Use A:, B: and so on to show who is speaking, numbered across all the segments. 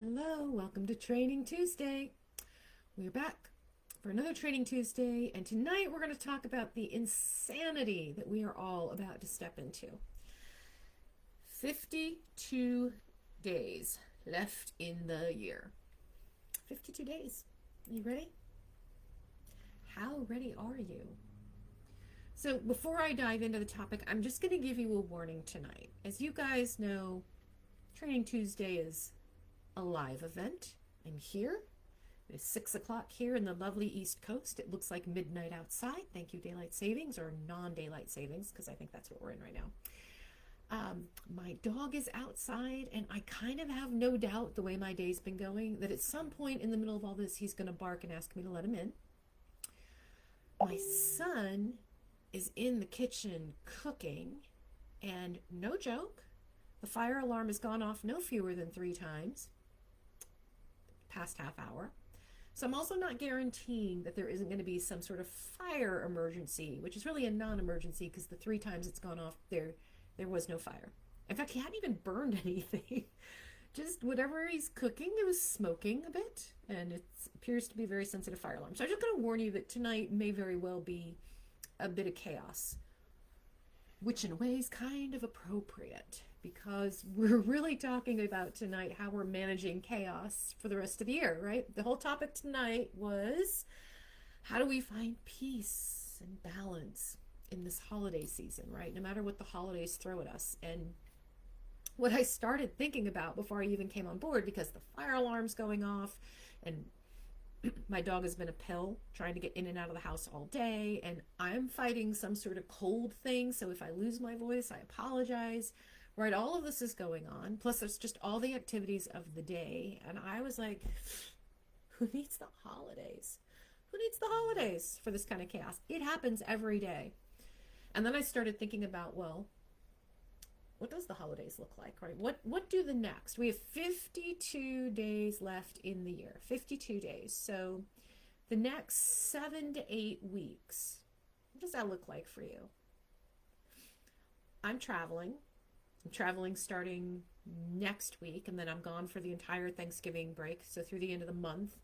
A: Hello, welcome to Training Tuesday. We're back for another Training Tuesday, and tonight we're going to talk about the insanity that we are all about to step into. 52 days left in the year. 52 days. Are you ready? How ready are you? So, before I dive into the topic, I'm just going to give you a warning tonight. As you guys know, Training Tuesday is a live event. I'm here. It's 6 o'clock here in the lovely East Coast. It looks like midnight outside. Thank you, daylight savings or non-daylight savings, because I think that's what we're in right now. My dog is outside, and I kind of have no doubt, the way my day's been going, that at some point in the middle of all this, he's going to bark and ask me to let him in. My son is in the kitchen cooking, and no joke, the fire alarm has gone off no fewer than 3 times past half hour. So I'm also not guaranteeing that there isn't going to be some sort of fire emergency, which is really a non-emergency because the 3 times it's gone off, there was no fire. In fact, he hadn't even burned anything. Just whatever he's cooking, it was smoking a bit, and it appears to be a very sensitive fire alarm. So I'm just going to warn you that tonight may very well be a bit of chaos, which in a way is kind of appropriate because we're really talking about tonight how we're managing chaos for the rest of the year, right? The whole topic tonight was how do we find peace and balance in this holiday season, right? No matter what the holidays throw at us. And what I started thinking about before I even came on board, because the fire alarm's going off and my dog has been a pill trying to get in and out of the house all day, and I'm fighting some sort of cold thing, so if I lose my voice, I apologize. Right, all of this is going on, plus there's just all the activities of the day, and I was like, who needs the holidays? Who needs the holidays for this kind of chaos? It happens every day. And then I started thinking about, well, what does the holidays look like, right? What do the next? We have 52 days left in the year. 52 days. So the next 7 to 8 weeks, what does that look like for you? I'm traveling. I'm traveling starting next week, and then I'm gone for the entire Thanksgiving break, so through the end of the month.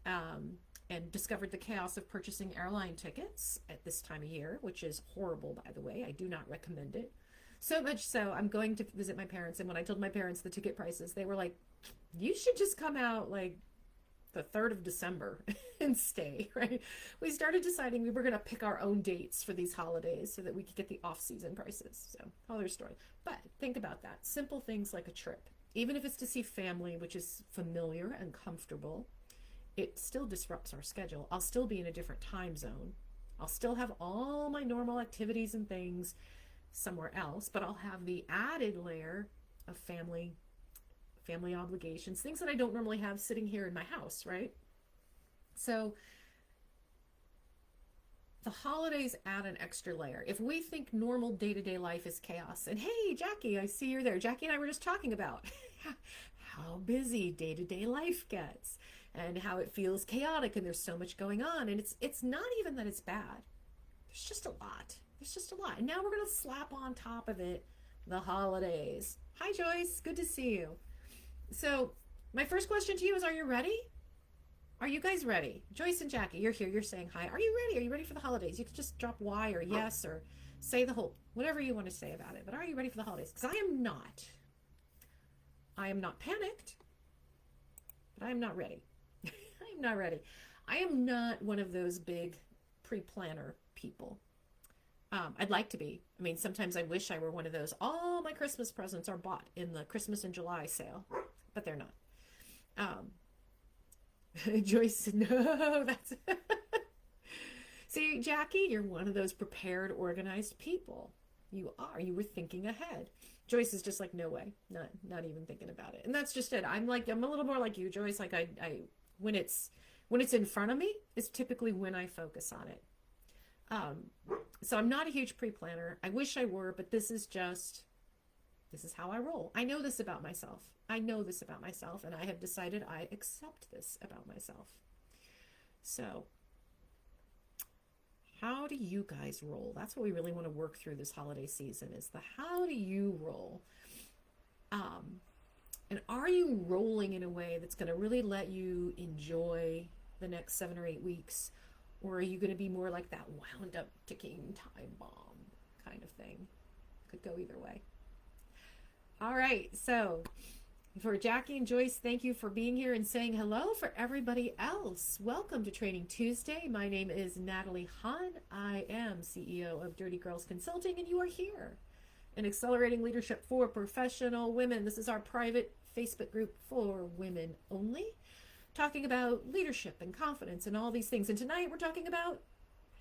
A: And discovered the chaos of purchasing airline tickets at this time of year, which is horrible, by the way. I do not recommend it. So much so, I'm going to visit my parents, and when I told my parents the ticket prices, they were like, you should just come out like the 3rd of December and stay, right? We started deciding we were going to pick our own dates for these holidays so that we could get the off-season prices. So, other story. But think about that. Simple things like a trip. Even if it's to see family, which is familiar and comfortable, it still disrupts our schedule. I'll still be in a different time zone. I'll still have all my normal activities and things somewhere else, but I'll have the added layer of family obligations, things that I don't normally have sitting here in my house, right? So the holidays add an extra layer. If we think normal day-to-day life is chaos, and hey, Jackie, I see you're there. Jackie and I were just talking about how busy day-to-day life gets and how it feels chaotic and there's so much going on. And it's not even that it's bad. There's just a lot. There's just a lot. And now we're going to slap on top of it the holidays. Hi, Joyce. Good to see you. So, my first question to you is, are you ready? Are you guys ready? Joyce and Jackie, you're here. You're saying hi. Are you ready? Are you ready for the holidays? You could just drop Y or yes or say the whole, whatever you want to say about it. But are you ready for the holidays? Because I am not. I am not panicked, but I am not ready. I am not ready. I am not one of those big pre-planner people. I'd like to be. I mean, sometimes I wish I were one of those. All my Christmas presents are bought in the Christmas in July sale, but they're not. Joyce said, no, that's. See, Jackie, you're one of those prepared, organized people. You are. You were thinking ahead. Joyce is just like, no way, not even thinking about it. And that's just it. I'm a little more like you, Joyce. Like I when it's in front of me, is typically when I focus on it. So I'm not a huge pre-planner. I wish I were, but this is how I roll. I know this about myself. And I have decided I accept this about myself. So, how do you guys roll? That's what we really want to work through this holiday season, is the how do you roll? And are you rolling in a way that's going to really let you enjoy the next 7 or 8 weeks? Or are you going to be more like that wound up ticking time bomb kind of thing? Could go either way. All right. So for Jackie and Joyce, thank you for being here and saying hello. For everybody else, welcome to Training Tuesday. My name is Natalie Hahn. I am CEO of Dirty Girls Consulting, and you are here in Accelerating Leadership for Professional Women. This is our private Facebook group for women only, talking about leadership and confidence and all these things. And tonight we're talking about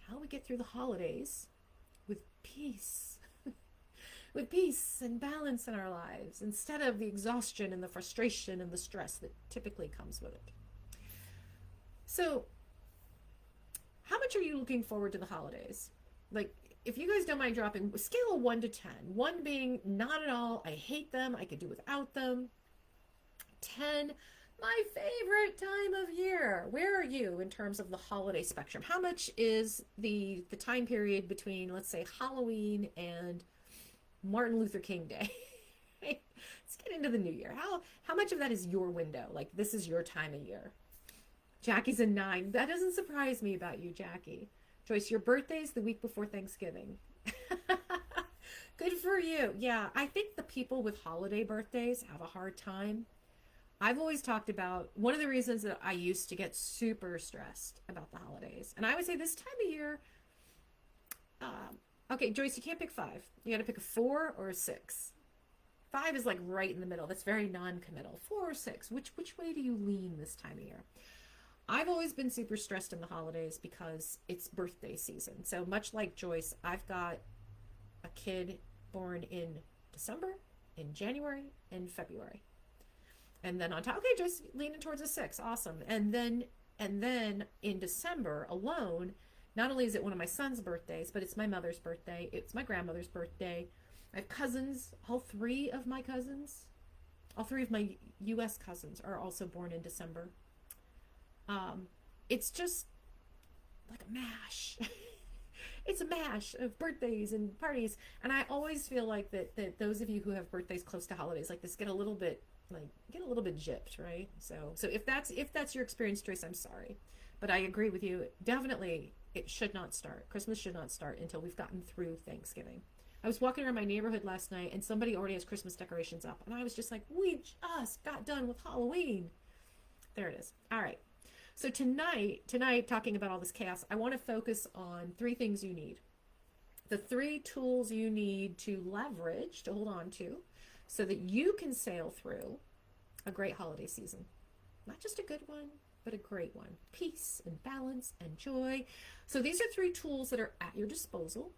A: how we get through the holidays with peace. With peace and balance in our lives, instead of the exhaustion and the frustration and the stress that typically comes with it. So, how much are you looking forward to the holidays? Like, if you guys don't mind dropping, scale of 1 to 10. 1 being not at all, I hate them, I could do without them. 10, my favorite time of year. Where are you in terms of the holiday spectrum? How much is the time period between, let's say, Halloween and Martin Luther King Day? Let's get into the new year. How much of that is your window? Like, this is your time of year. Jackie's a 9. That doesn't surprise me about you, Jackie. Joyce, your birthday's the week before Thanksgiving. Good for you. Yeah, I think the people with holiday birthdays have a hard time. I've always talked about one of the reasons that I used to get super stressed about the holidays. And I would say this time of year, okay, Joyce, you can't pick 5. You got to pick a 4 or a 6. 5 is like right in the middle. That's very non-committal. 4 or 6. Which way do you lean this time of year? I've always been super stressed in the holidays because it's birthday season. So much like Joyce, I've got a kid born in December, in January, and February. And then on top, okay, Joyce, leaning towards a 6. Awesome. And then in December alone, not only is it one of my son's birthdays, but it's my mother's birthday. It's my grandmother's birthday. I have cousins. All 3 of my U.S. cousins are also born in December. It's just like a mash. It's a mash of birthdays and parties. And I always feel like that those of you who have birthdays close to holidays like this get a little bit gypped, right? So if that's your experience, Joyce, I'm sorry. But I agree with you. Definitely, it should not start. Christmas should not start until we've gotten through Thanksgiving. I was walking around my neighborhood last night and somebody already has Christmas decorations up. And I was just like, we just got done with Halloween. There it is. All right. So tonight, talking about all this chaos, I want to focus on 3 things you need. The 3 tools you need to leverage, to hold on to, so that you can sail through a great holiday season. Not just a good one, but a great one. Peace and balance and joy. So these are 3 tools that are at your disposal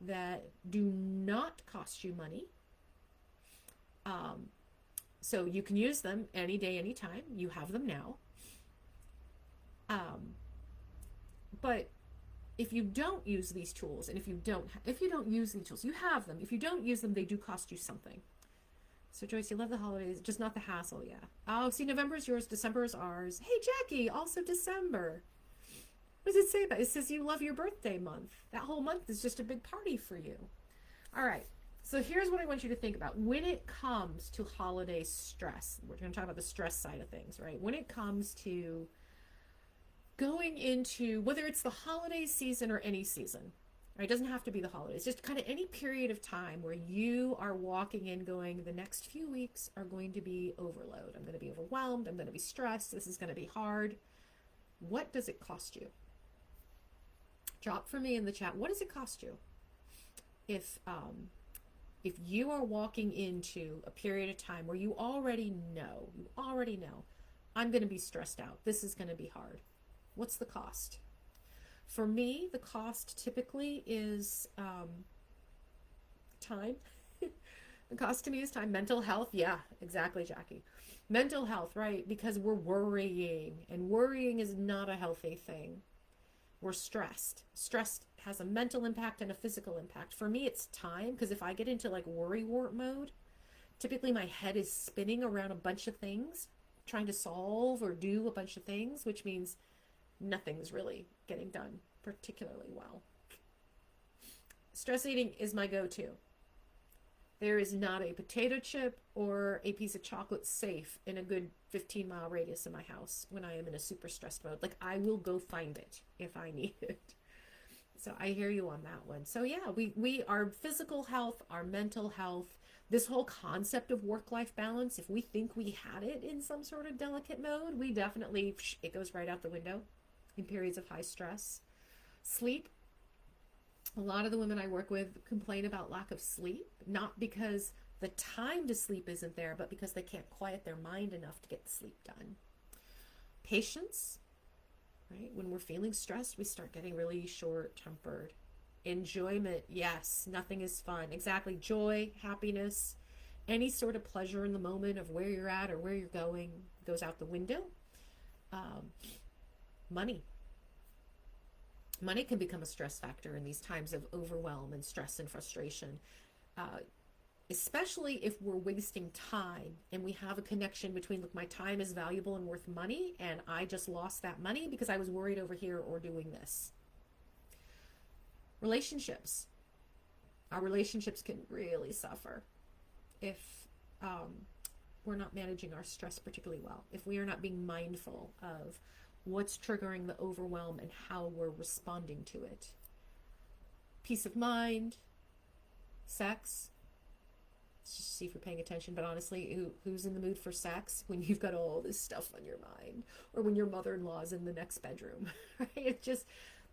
A: that do not cost you money. So you can use them any day, anytime. You have them now. But if you don't use these tools, and if you don't use these tools, you have them. If you don't use them, they do cost you something. So Joyce, you love the holidays, just not the hassle, yeah. Oh, see, November is yours, December is ours. Hey, Jackie, also December. What does it say about it? It says you love your birthday month. That whole month is just a big party for you. All right, so here's what I want you to think about. When it comes to holiday stress, we're going to talk about the stress side of things, right? When it comes to going into, whether it's the holiday season or any season, right? It doesn't have to be the holidays, just kind of any period of time where you are walking in going, the next few weeks are going to be overload. I'm going to be overwhelmed. I'm going to be stressed. This is going to be hard. What does it cost you? Drop for me in the chat. What does it cost you? If you are walking into a period of time where you already know, I'm going to be stressed out. This is going to be hard. What's the cost? For me, the cost typically is time. The cost to me is time. Mental health. Yeah, exactly, Jackie. Mental health, right? Because we're worrying, and worrying is not a healthy thing. We're stressed. Stress has a mental impact and a physical impact. For me, it's time, because if I get into like worry wart mode, typically my head is spinning around a bunch of things, trying to solve or do a bunch of things, which means nothing's really getting done particularly well. Stress eating is my go-to. There is not a potato chip or a piece of chocolate safe in a good 15-mile radius of my house when I am in a super stressed mode. Like, I will go find it if I need it. So I hear you on that one. So yeah, our physical health, our mental health, this whole concept of work-life balance, if we think we had it in some sort of delicate mode, we definitely, it goes right out the window in periods of high stress. Sleep. A lot of the women I work with complain about lack of sleep, not because the time to sleep isn't there, but because they can't quiet their mind enough to get the sleep done. Patience. Right? When we're feeling stressed, we start getting really short-tempered. Enjoyment, yes, nothing is fun. Exactly. Joy, happiness, any sort of pleasure in the moment of where you're at or where you're going goes out the window. Money. Money can become a stress factor in these times of overwhelm and stress and frustration. Especially if we're wasting time and we have a connection between, look, my time is valuable and worth money, and I just lost that money because I was worried over here or doing this. Relationships. Our relationships can really suffer if we're not managing our stress particularly well, if we are not being mindful of what's triggering the overwhelm and how we're responding to it. Peace of mind, sex. Just see if you're paying attention, but honestly, who's in the mood for sex when you've got all this stuff on your mind, or when your mother-in-law is in the next bedroom, right? It's just,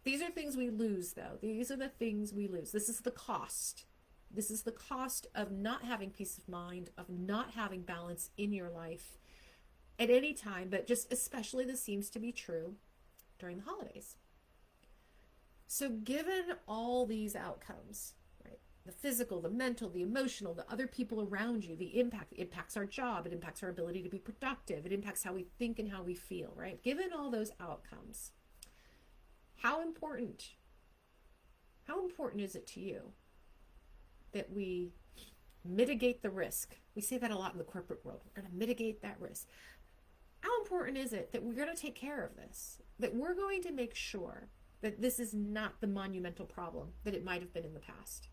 A: these are things we lose, though. These are the things we lose. This is the cost. This is the cost of not having peace of mind, of not having balance in your life at any time, but just especially this seems to be true during the holidays. So given all these outcomes, the physical, the mental, the emotional, the other people around you, the impact, it impacts our job, it impacts our ability to be productive, it impacts how we think and how we feel, right? Given all those outcomes, how important is it to you that we mitigate the risk? We say that a lot in the corporate world. We're going to mitigate that risk. How important is it that we're going to take care of this? That we're going to make sure that this is not the monumental problem that it might have been in the past?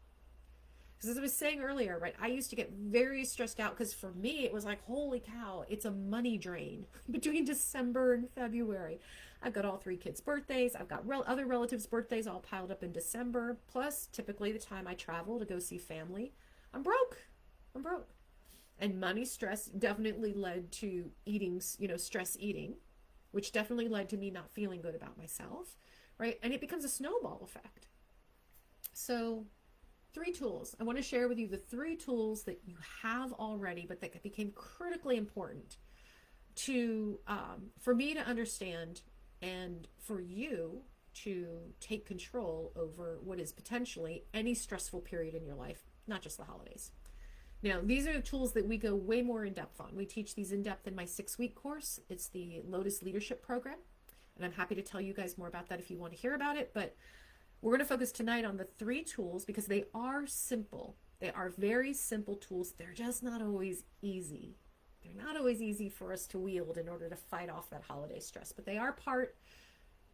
A: Because as I was saying earlier, right, I used to get very stressed out because for me, it was like, holy cow, it's a money drain between December and February. I've got all 3 kids' birthdays. I've got other relatives' birthdays all piled up in December. Plus, typically the time I travel to go see family, I'm broke. And money stress definitely led to eating, stress eating, which definitely led to me not feeling good about myself, right? And it becomes a snowball effect. So 3 tools. I want to share with you the 3 tools that you have already, but that became critically important to for me to understand and for you to take control over what is potentially any stressful period in your life, not just the holidays. Now, these are the tools that we go way more in depth on. We teach these in depth in my 6-week course. It's the Lotus Leadership Program, and I'm happy to tell you guys more about that if you want to hear about it, but we're going to focus tonight on the 3 tools because they are simple. They are very simple tools. They're just not always easy. They're not always easy for us to wield in order to fight off that holiday stress, but they are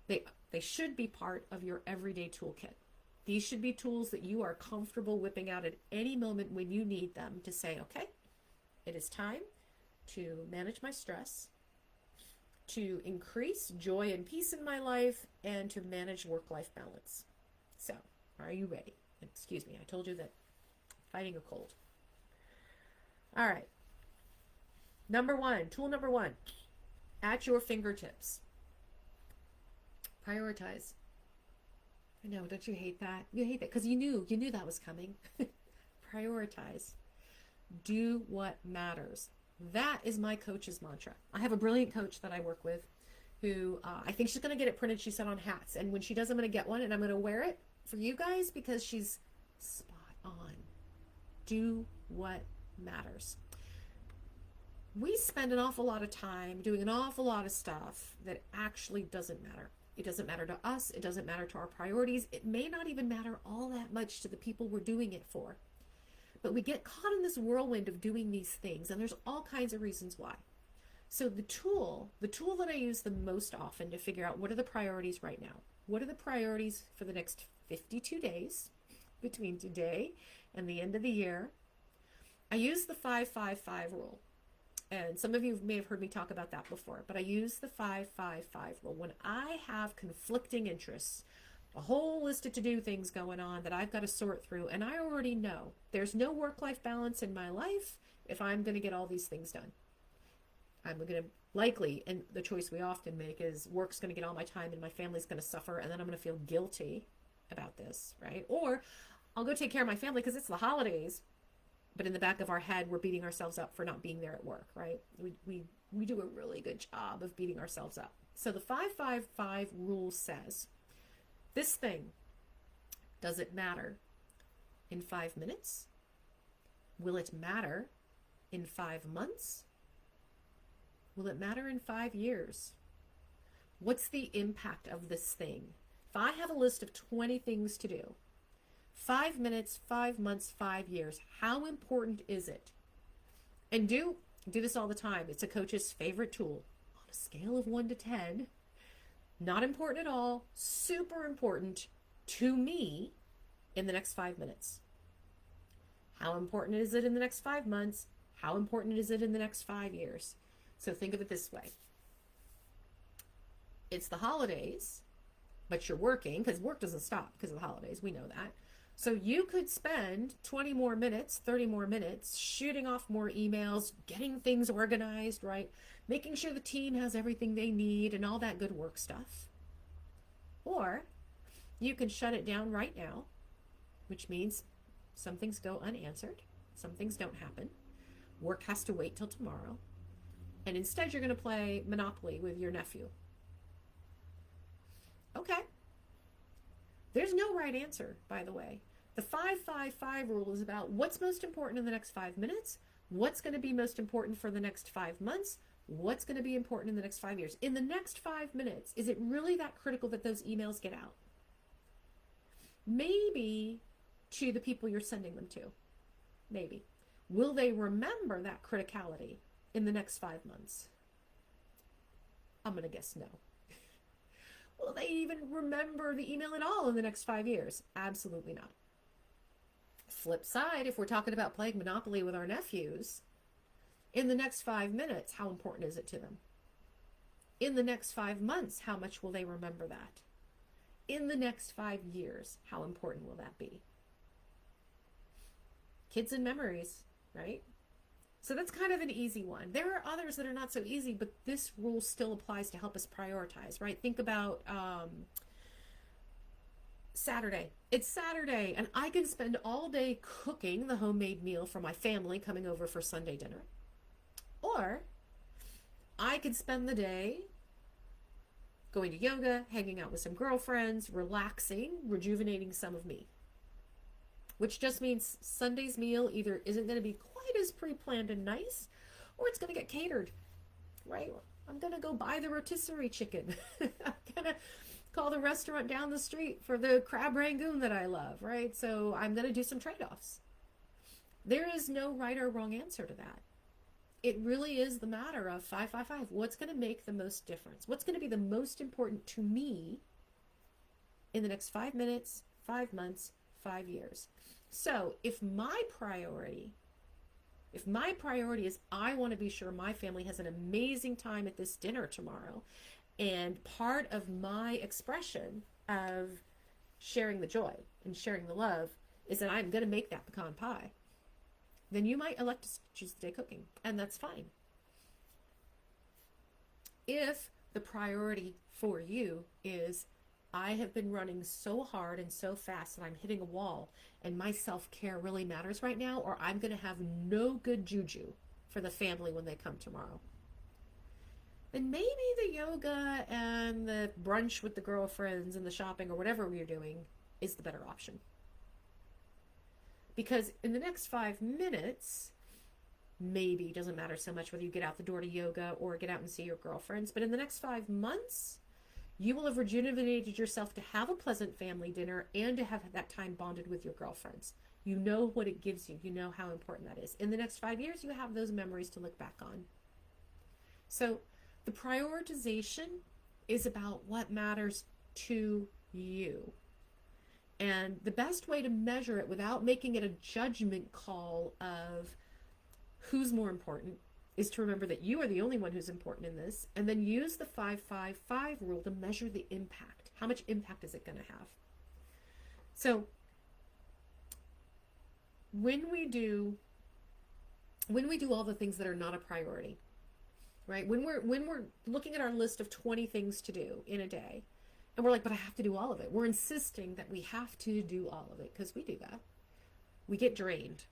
A: they should be part of your everyday toolkit. These should be tools that you are comfortable whipping out at any moment when you need them to say, okay, it is time to manage my stress, to increase joy and peace in my life, and to manage work-life balance. So, are you ready? Excuse me, I told you that I'm fighting a cold. All right. Tool number 1, at your fingertips. Prioritize. I know, don't you hate that? You hate that because you knew that was coming. Prioritize. Do what matters. That is my coach's mantra. I have a brilliant coach that I work with who I think she's going to get it printed, she said, on hats. And when she does, I'm going to get one and I'm going to wear it for you guys because she's spot on. Do what matters. We spend an awful lot of time doing an awful lot of stuff that actually doesn't matter. It doesn't matter to us. It doesn't matter to our priorities. It may not even matter all that much to the people we're doing it for. But we get caught in this whirlwind of doing these things, and there's all kinds of reasons why. So the tool that I use the most often to figure out what are the priorities right now, what are the priorities for the next 52 days between today and the end of the year, I use the 5-5-5 rule. And some of you may have heard me talk about that before, but I use the 5-5-5 rule. When I have conflicting interests, a whole list of to-do things going on that I've got to sort through, and I already know there's no work-life balance in my life if I'm going to get all these things done. I'm going to likely, and the choice we often make is work's going to get all my time and my family's going to suffer, and then I'm going to feel guilty about this, right? Or I'll go take care of my family because it's the holidays, but in the back of our head, we're beating ourselves up for not being there at work, right? We do a really good job of beating ourselves up. So the 5-5-5 rule says, this thing, does it matter in 5 minutes? Will it matter in 5 months? Will it matter in 5 years? What's the impact of this thing? If I have a list of 20 things to do, 5 minutes, 5 months, 5 years, how important is it? And do this all the time. It's a coach's favorite tool. On a scale of 1 to 10, not important at all, super important to me in the next 5 minutes. How important is it in the next 5 months? How important is it in the next 5 years? So think of it this way. It's the holidays, but you're working, because work doesn't stop because of the holidays. We know that. So you could spend 20 more minutes, 30 more minutes shooting off more emails, getting things organized, right? Making sure the team has everything they need and all that good work stuff. Or you can shut it down right now, which means some things go unanswered, some things don't happen. Work has to wait till tomorrow. And instead you're going to play Monopoly with your nephew. Okay. There's no right answer, by the way. The 5-5-5 rule is about what's most important in the next 5 minutes, what's going to be most important for the next 5 months, what's going to be important in the next 5 years. In the next 5 minutes, is it really that critical that those emails get out? Maybe to the people you're sending them to. Maybe. Will they remember that criticality in the next 5 months? I'm going to guess no. Will they even remember the email at all in the next 5 years? Absolutely not. Flip side, if we're talking about playing Monopoly with our nephews, in the next 5 minutes, how important is it to them? In the next 5 months, how much will they remember that? In the next 5 years, how important will that be? Kids and memories, right? So that's kind of an easy one. There are others that are not so easy, but this rule still applies to help us prioritize, right? Think about Saturday. It's Saturday, and I can spend all day cooking the homemade meal for my family coming over for Sunday dinner. Or I could spend the day going to yoga, hanging out with some girlfriends, relaxing, rejuvenating some of me. Which just means Sunday's meal either isn't going to be quite as pre-planned and nice, or it's going to get catered, right? I'm going to go buy the rotisserie chicken. I'm going to call the restaurant down the street for the crab rangoon that I love, right? So I'm going to do some trade-offs. There is no right or wrong answer to that. It really is the matter of 5-5-5. What's going to make the most difference? What's going to be the most important to me in the next 5 minutes, 5 months, 5 years? So if my priority is I want to be sure my family has an amazing time at this dinner tomorrow, and part of my expression of sharing the joy and sharing the love is that I'm going to make that pecan pie, then you might elect to choose the day cooking, and that's fine. If the priority for you is I have been running so hard and so fast that I'm hitting a wall and my self-care really matters right now, or I'm going to have no good juju for the family when they come tomorrow, then maybe the yoga and the brunch with the girlfriends and the shopping or whatever we're doing is the better option. Because in the next 5 minutes, maybe it doesn't matter so much whether you get out the door to yoga or get out and see your girlfriends, but in the next 5 months, you will have rejuvenated yourself to have a pleasant family dinner and to have that time bonded with your girlfriends. You know what it gives you. You know how important that is. In the next 5 years, you have those memories to look back on. So the prioritization is about what matters to you. And the best way to measure it without making it a judgment call of who's more important is to remember that you are the only one who's important in this, and then use the 5-5-5 rule to measure the impact. How much impact is it going to have? So when we do all the things that are not a priority, right? When we're looking at our list of 20 things to do in a day, and we're like, but I have to do all of it. We're insisting that we have to do all of it because we do that. We get drained.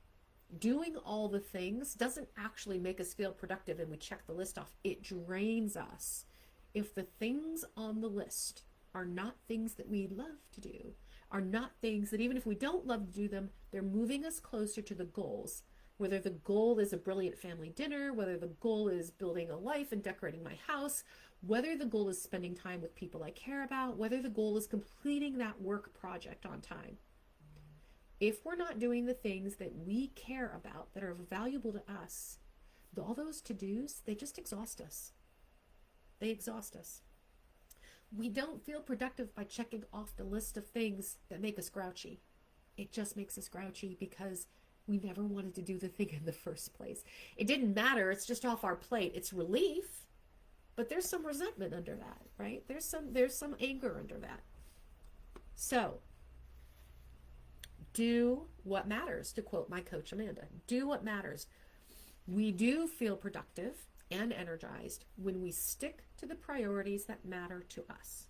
A: Doing all the things doesn't actually make us feel productive and we check the list off. It drains us. If the things on the list are not things that we love to do, are not things that even if we don't love to do them, they're moving us closer to the goals. Whether the goal is a brilliant family dinner, whether the goal is building a life and decorating my house, whether the goal is spending time with people I care about, whether the goal is completing that work project on time. If we're not doing the things that we care about, that are valuable to us, all those to-dos, they just exhaust us. They exhaust us. We don't feel productive by checking off the list of things that make us grouchy. It just makes us grouchy because we never wanted to do the thing in the first place. It didn't matter. It's just off our plate. It's relief, but there's some resentment under that, right? There's some anger under that. So, do what matters, to quote my coach Amanda. Do what matters. We do feel productive and energized when we stick to the priorities that matter to us.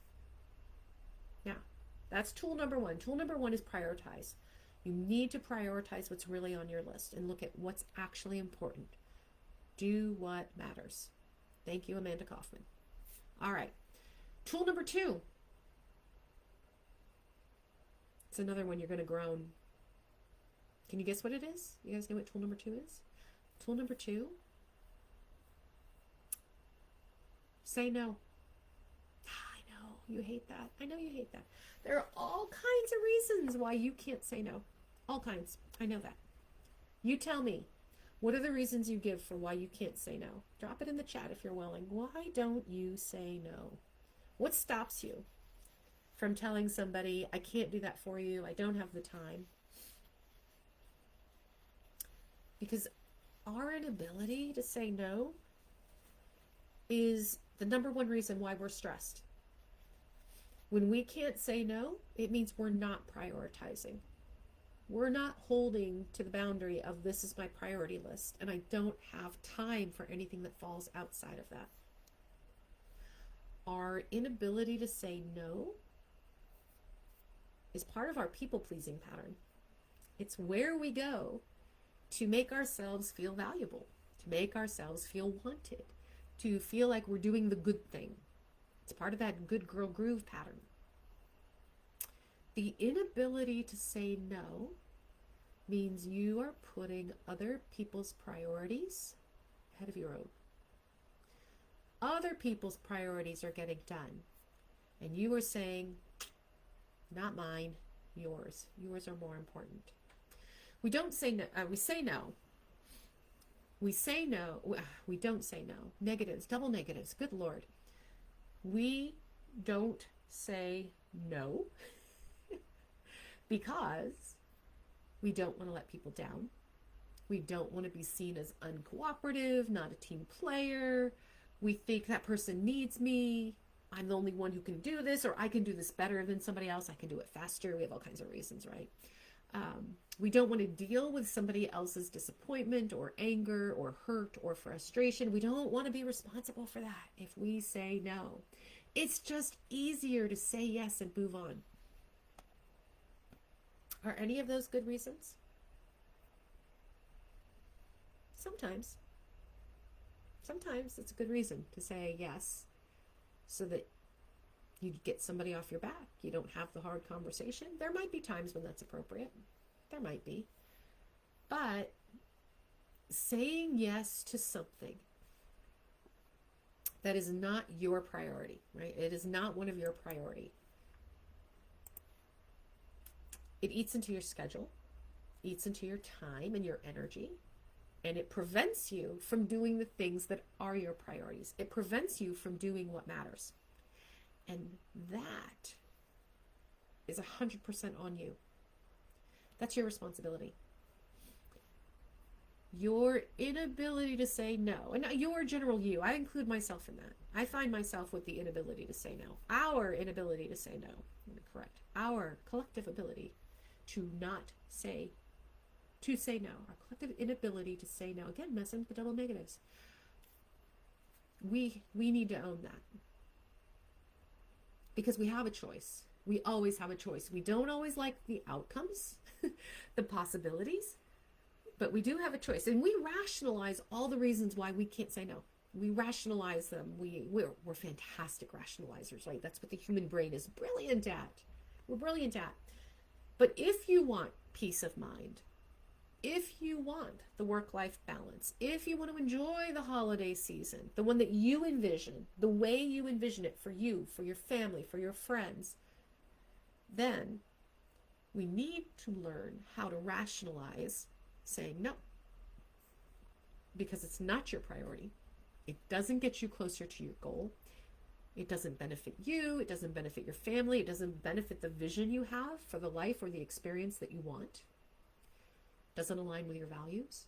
A: Now, that's tool number one. Tool number one is prioritize. You need to prioritize what's really on your list and look at what's actually important. Do what matters. Thank you, Amanda Kaufman. All right. Tool number two. It's another one you're going to groan. Can you guess what it is? You guys know what tool number two is? Tool number two. Say no. I know you hate that. I know you hate that. There are all kinds of reasons why you can't say no. All kinds. I know that. You tell me, what are the reasons you give for why you can't say no? Drop it in the chat if you're willing. Why don't you say no? What stops you from telling somebody, I can't do that for you, I don't have the time? Because our inability to say no is the number one reason why we're stressed. When we can't say no, it means we're not prioritizing. We're not holding to the boundary of this is my priority list, and I don't have time for anything that falls outside of that. Our inability to say no is part of our people-pleasing pattern. It's where we go to make ourselves feel valuable, to make ourselves feel wanted, to feel like we're doing the good thing. It's part of that good girl groove pattern. The inability to say no means you are putting other people's priorities ahead of your own. Other people's priorities are getting done, and you are saying, not mine, yours. Yours are more important. We don't say no. We say no. We say no. We don't say no. Negatives, double negatives. Good Lord. We don't say no because we don't want to let people down. We don't want to be seen as uncooperative, not a team player. We think that person needs me. I'm the only one who can do this, or I can do this better than somebody else. I can do it faster. We have all kinds of reasons, right? We don't want to deal with somebody else's disappointment or anger or hurt or frustration. We don't want to be responsible for that if we say no. It's just easier to say yes and move on. Are any of those good reasons? Sometimes. Sometimes it's a good reason to say yes so that you get somebody off your back. You don't have the hard conversation. There might be times when that's appropriate. There might be. But saying yes to something that is not your priority, right? It is not one of your priority. It eats into your schedule, eats into your time and your energy, and it prevents you from doing the things that are your priorities. It prevents you from doing what matters. And that is 100% on you. That's your responsibility. Your inability to say no, and your general you, I include myself in that. I find myself with the inability to say no. Our inability to say no, correct. Our collective ability to not say, to say no. Our collective inability to say no. Again, messing with the double negatives. We need to own that. Because we have a choice. We always have a choice. We don't always like the outcomes, the possibilities, but we do have a choice. And we rationalize all the reasons why we can't say no. We rationalize them. We're fantastic rationalizers, right? That's what the human brain is brilliant at. We're brilliant at. But if you want peace of mind, if you want the work-life balance, if you want to enjoy the holiday season, the one that you envision, the way you envision it for you, for your family, for your friends, then we need to learn how to rationalize saying no. Because it's not your priority. It doesn't get you closer to your goal. It doesn't benefit you. It doesn't benefit your family. It doesn't benefit the vision you have for the life or the experience that you want. It doesn't align with your values.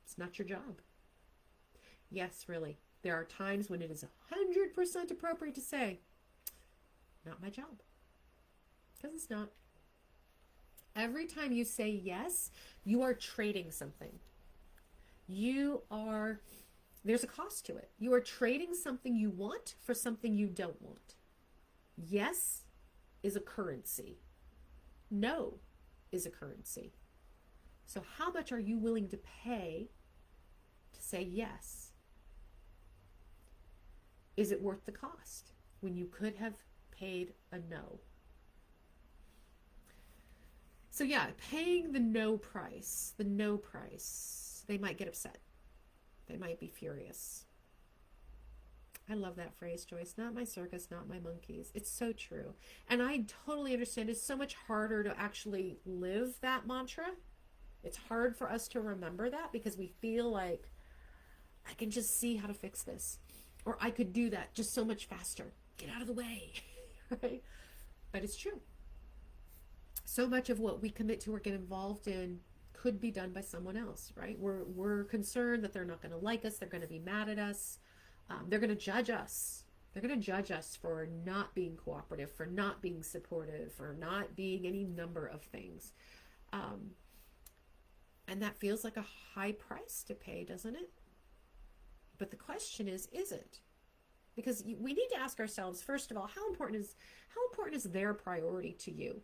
A: It's not your job. Yes, really. There are times when it is 100% appropriate to say, not my job. Because it's not. Every time you say yes, you are trading something. There's a cost to it. You are trading something you want for something you don't want. Yes is a currency. No is a currency. So how much are you willing to pay to say yes? Is it worth the cost when you could have paid a no? So yeah, paying the no price, they might get upset. They might be furious. I love that phrase, Joyce. Not my circus, not my monkeys. It's so true. And I totally understand. It's so much harder to actually live that mantra. It's hard for us to remember that because we feel like I can just see how to fix this. Or I could do that just so much faster. Get out of the way. Right? But it's true. So much of what we commit to or get involved in could be done by someone else, right? We're concerned that they're not going to like us. They're going to be mad at us. They're going to judge us. They're going to judge us for not being cooperative, for not being supportive, for not being any number of things. And that feels like a high price to pay, doesn't it? But the question is it? Because we need to ask ourselves, first of all, how important is their priority to you?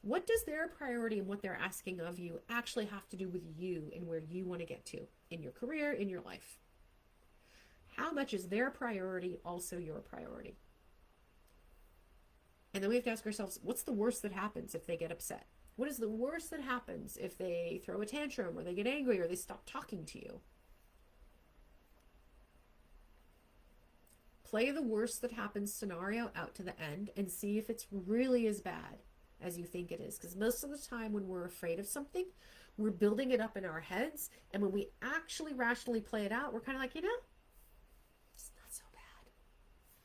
A: What does their priority and what they're asking of you actually have to do with you and where you want to get to in your career, in your life? How much is their priority also your priority? And then we have to ask ourselves, what's the worst that happens if they get upset? What is the worst that happens if they throw a tantrum or they get angry or they stop talking to you? Play the worst that happens scenario out to the end and see if it's really as bad as you think it is. Because most of the time when we're afraid of something, we're building it up in our heads. And when we actually rationally play it out, we're kind of like, it's not so bad.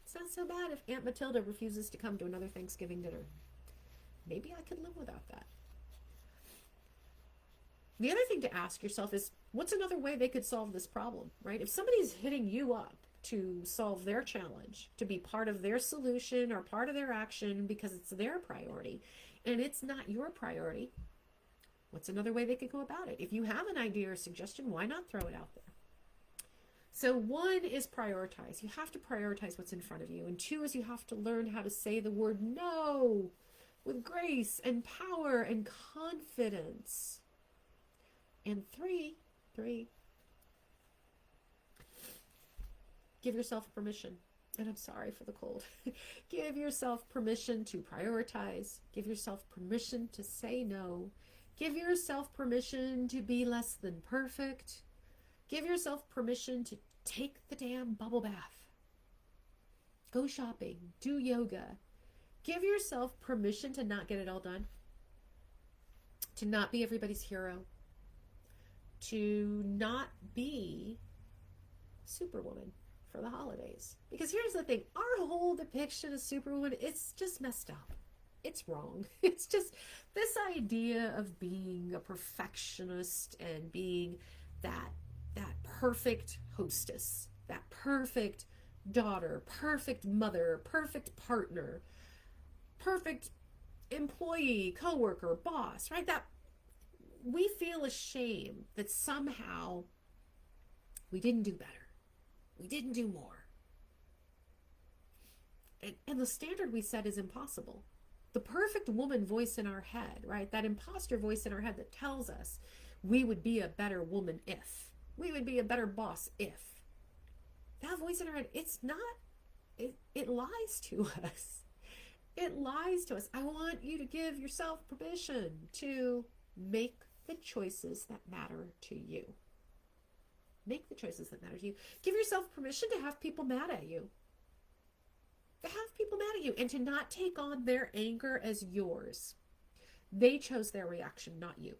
A: It's not so bad if Aunt Matilda refuses to come to another Thanksgiving dinner. Maybe I could live without that. The other thing to ask yourself is, what's another way they could solve this problem, right? If somebody's hitting you up to solve their challenge, to be part of their solution or part of their action because it's their priority, and it's not your priority, what's another way they could go about it? If you have an idea or suggestion, why not throw it out there? So one is prioritize. You have to prioritize what's in front of you. And two is you have to learn how to say the word no with grace and power and confidence. And three, give yourself permission. And I'm sorry for the cold. Give yourself permission to prioritize. Give yourself permission to say no. Give yourself permission to be less than perfect. Give yourself permission to take the damn bubble bath. Go shopping. Do yoga. Give yourself permission to not get it all done. To not be everybody's hero. To not be Superwoman for the holidays. Because here's the thing, our whole depiction of Superwoman, it's just messed up. It's wrong. It's just this idea of being a perfectionist and being that perfect hostess, that perfect daughter, perfect mother, perfect partner, perfect employee, coworker, boss, right? That we feel ashamed that somehow we didn't do better. We didn't do more. And the standard we set is impossible. The perfect woman voice in our head, right? That imposter voice in our head that tells us we would be a better woman if. We would be a better boss if. That voice in our head, it's not, it lies to us. It lies to us. I want you to give yourself permission to make the choices that matter to you. Make the choices that matter to you. Give yourself permission to have people mad at you. To have people mad at you and to not take on their anger as yours. They chose their reaction, not you.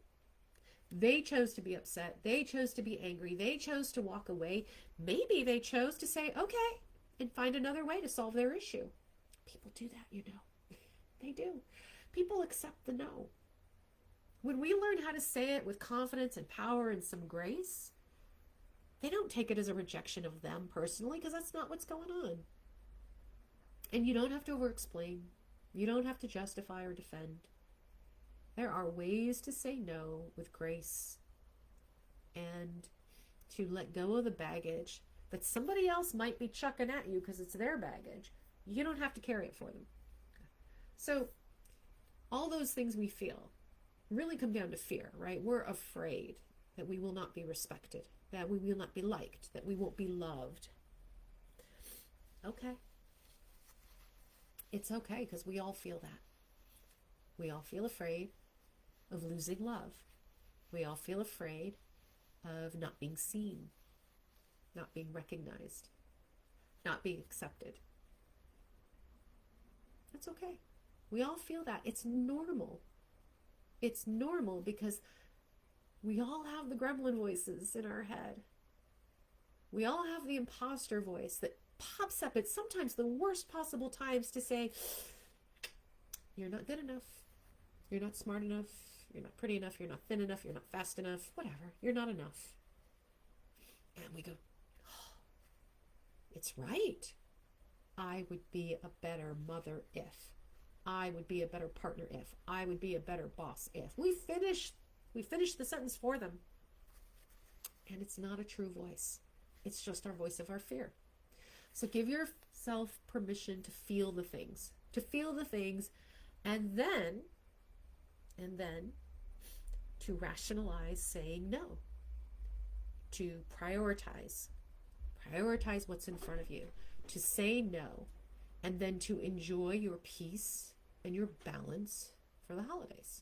A: They chose to be upset. They chose to be angry. They chose to walk away. Maybe they chose to say, okay, and find another way to solve their issue. People do that, you know. They do. People accept the no. When we learn how to say it with confidence and power and some grace, they don't take it as a rejection of them personally, because that's not what's going on. And you don't have to over-explain. You don't have to justify or defend. There are ways to say no with grace and to let go of the baggage that somebody else might be chucking at you because it's their baggage. You don't have to carry it for them. So all those things we feel really come down to fear, right? We're afraid that we will not be respected, that we will not be liked, that we won't be loved. Okay. It's okay, because we all feel that. We all feel afraid of losing love. We all feel afraid of not being seen, not being recognized, not being accepted. That's okay. We all feel that. It's normal. It's normal because we all have the gremlin voices in our head. We all have the imposter voice that pops up at sometimes the worst possible times to say, you're not good enough, you're not smart enough, you're not pretty enough, you're not thin enough, you're not fast enough, whatever, you're not enough. And we go, oh, it's right. I would be a better mother if. I would be a better partner if. I would be a better boss if. We finish the sentence for them. And it's not a true voice. It's just our voice of our fear. So give yourself permission to feel the things, and then to rationalize saying no, to prioritize what's in front of you, to say no, and then to enjoy your peace and your balance for the holidays.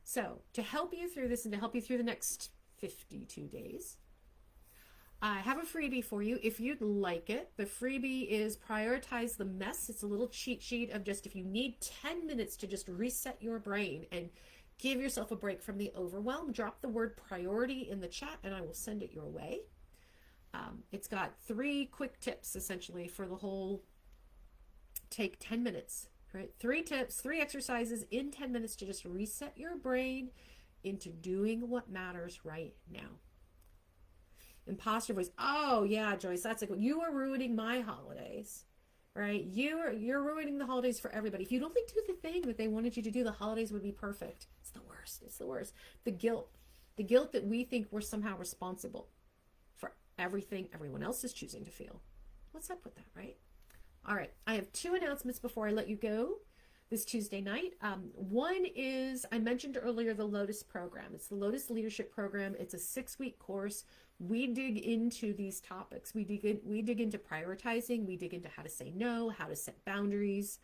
A: So to help you through this and to help you through the next 52 days, I have a freebie for you if you'd like it. The freebie is Prioritize the Mess. It's a little cheat sheet of just if you need 10 minutes to just reset your brain and give yourself a break from the overwhelm, drop the word priority in the chat and I will send it your way. It's got 3 quick tips essentially for the whole take 10 minutes, right? 3 tips, 3 exercises in 10 minutes to just reset your brain into doing what matters right now. Imposter voice. Oh yeah, Joyce, that's like you are ruining my holidays, right? You're ruining the holidays for everybody. If you'd only do the thing that they wanted you to do, the holidays would be perfect. It's the worst. It's the worst. The guilt that we think we're somehow responsible for everything everyone else is choosing to feel. What's up with that, right? All right, I have 2 announcements before I let you go this Tuesday night. One is, I mentioned earlier, the Lotus program. It's the Lotus Leadership Program. It's a 6-week course. We dig into these topics. We dig into prioritizing. We dig into how to say no, how to set boundaries,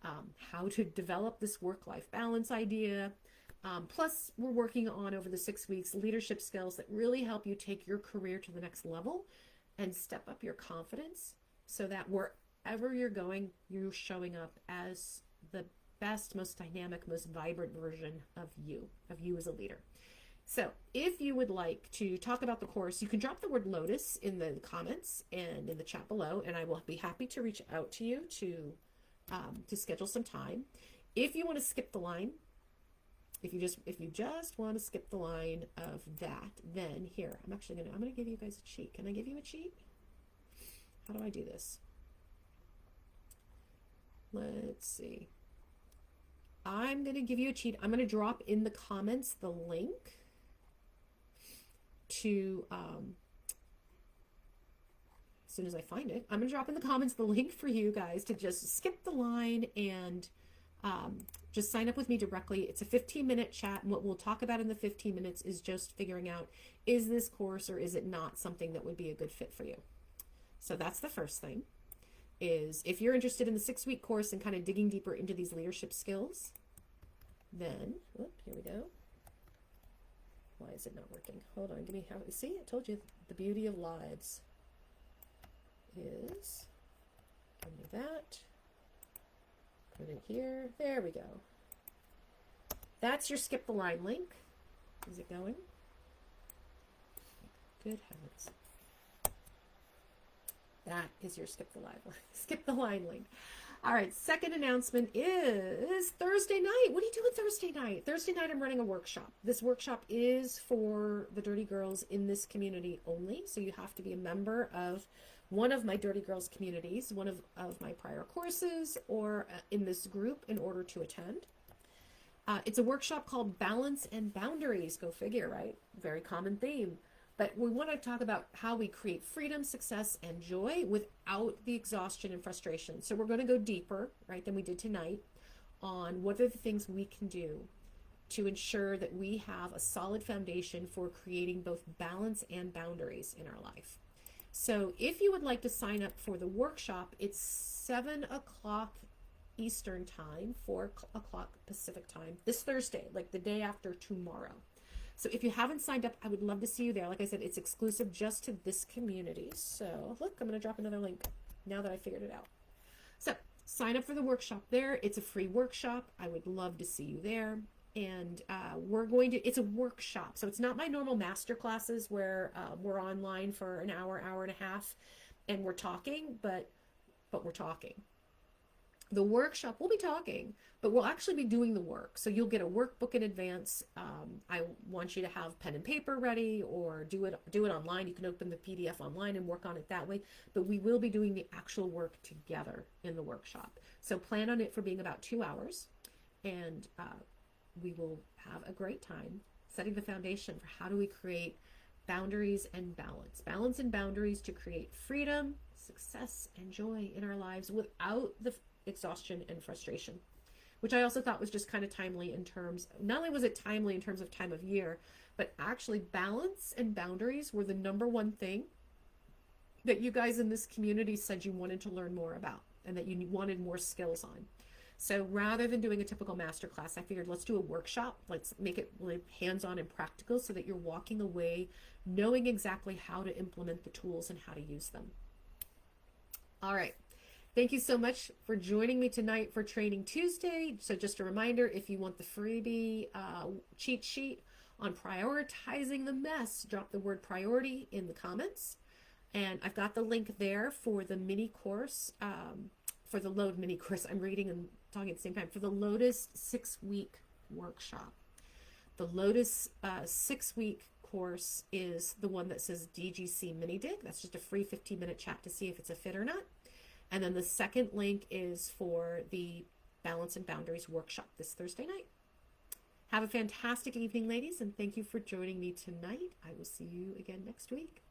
A: how to develop this work-life balance idea. Plus, we're working on, over the 6 weeks, leadership skills that really help you take your career to the next level and step up your confidence so that wherever you're going, you're showing up as the best, most dynamic, most vibrant version of you as a leader. So if you would like to talk about the course, you can drop the word Lotus in the comments and in the chat below, and I will be happy to reach out to you to to schedule some time. If you want to skip the line, if you just want to skip the line of that, then here, I'm gonna give you guys a cheat. Can I give you a cheat? How do I do this? Let's see. I'm gonna give you a cheat. I'm gonna drop in the comments the link to as soon as I find it, I'm gonna drop in the comments the link for you guys to just skip the line and just sign up with me directly. It's a 15-minute chat, and what we'll talk about in the 15 minutes is just figuring out, is this course or is it not something that would be a good fit for you? So that's the first thing, is if you're interested in the 6-week course and kind of digging deeper into these leadership skills, then, here we go. Why is it not working? Hold on, see, I told you the beauty of lives is, give me that. Put it here. There we go. That's your skip the line link. Is it going? Good heavens. That is your skip the line link. All right, second announcement is Thursday night. What are you doing Thursday night? Thursday night I'm running a workshop. This workshop is for the Dirty Girls in this community only. So you have to be a member of one of my Dirty Girls communities, one of my prior courses, or in this group in order to attend. It's a workshop called Balance and Boundaries. Go figure, right? Very common theme. But we want to talk about how we create freedom, success, and joy without the exhaustion and frustration. So we're going to go deeper, right, than we did tonight on what are the things we can do to ensure that we have a solid foundation for creating both balance and boundaries in our life. So if you would like to sign up for the workshop, it's 7 o'clock Eastern time, 4 o'clock Pacific time, this Thursday, like the day after tomorrow. So if you haven't signed up, I would love to see you there. Like I said, it's exclusive just to this community. So look, I'm going to drop another link now that I figured it out. So sign up for the workshop there. It's a free workshop. I would love to see you there. And it's a workshop. So it's not my normal master classes where we're online for an hour, hour and a half, and we're talking, but we're talking. The workshop, we'll be talking, but we'll actually be doing the work. So you'll get a workbook in advance. I want you to have pen and paper ready, or do it online. You can open the PDF online and work on it that way. But we will be doing the actual work together in the workshop. So plan on it for being about 2 hours, and we will have a great time setting the foundation for how do we create boundaries and balance and boundaries to create freedom, success, and joy in our lives without the exhaustion and frustration, which I also thought was just kind of timely in terms, not only was it timely in terms of time of year, but actually balance and boundaries were the number one thing that you guys in this community said you wanted to learn more about and that you wanted more skills on. So rather than doing a typical masterclass, I figured let's do a workshop. Let's make it really hands-on and practical so that you're walking away knowing exactly how to implement the tools and how to use them. All right. Thank you so much for joining me tonight for Training Tuesday. So just a reminder, if you want the freebie cheat sheet on prioritizing the mess, drop the word priority in the comments. And I've got the link there for the mini course, for the Load mini course. I'm reading and talking at the same time. For the Lotus 6-week workshop. The Lotus 6-week course is the one that says DGC Mini Dig. That's just a free 15-minute chat to see if it's a fit or not. And then the second link is for the Balance and Boundaries workshop this Thursday night. Have a fantastic evening, ladies, and thank you for joining me tonight. I will see you again next week.